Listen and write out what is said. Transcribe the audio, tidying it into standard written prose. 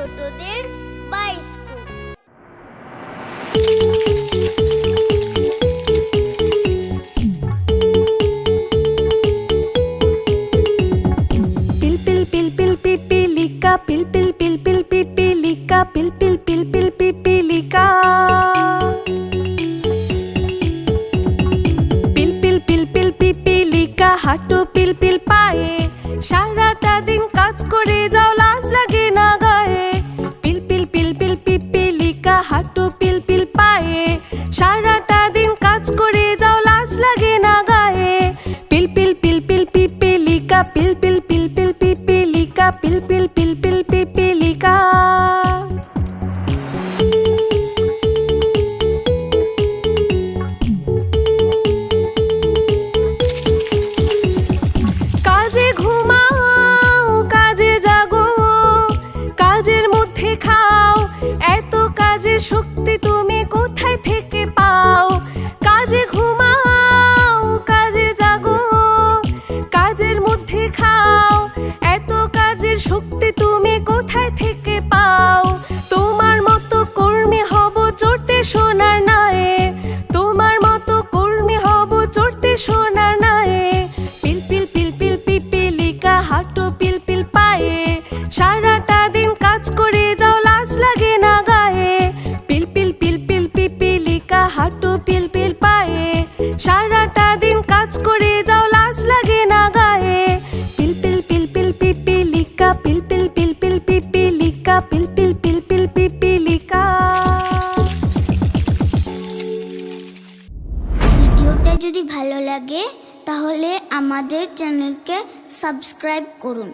ছোটদের বায়োস্কোপ। পিল পিল পিল পিল পিপিলিকা, পিল পিল পিল পিল পিপিলিকা, পিল পিল পিল পিল পিপিলিকা। পিল পিল পিল পিল পিপিলিকা, হাঁটো পিল পিল পায়ে, সারাটা দিন কাজ করে যাও, লাজ লাগে না গায়ে। পিল পিল পিল পিল পিপিলিকা, হাঁটো পিল পিল পায়ে, সারাটা দিন কাজ করে যাও, লাজ লাগে না গায়ে। পিল পিল পিল পিল পিপিলিকা, পিল পিল পিল পিল পিপিলিকা, পিল পিল পিল পিল পিপিলিকা। কাজে ঘুমাও, কাজে জাগো, কাজের মধ্যে খাও, এত কাজের শক্তি তুমি কোথায় থেকে পাও? কাজে ঘুমাও, কাজে জাগো, কাজের মধ্যে খাও, এত কাজের শক্তি তুমি কোথায় থেকে পাও? তোমার মতো কর্মী হব চড়তে সোনার নায়ে, তোমার মতো কর্মী হব চড়তে সোনার নায়ে। পিল পিল পিল পিল পিপিলিকা, হাঁটো পিল পিল পায়ে, সারাটা দিন কাজ করে যাও, লাজ লাগে না গায়ে। পিল পিল পিল পিল পিপিলিকা, হাঁটো পিল পিল পায়ে, সারাটা দিন কাজ করে যাও, লাজ লাগে না গায়ে। পিল পিল পিল পিল পিপিলিকা, পিল পিল পিল পিল পিপিলিকা, পিল পিল পিল পিল পিপিলিকা। ভিডিওটা যদি ভালো লাগে তাহলে আমাদের চ্যানেলকে সাবস্ক্রাইব করুন।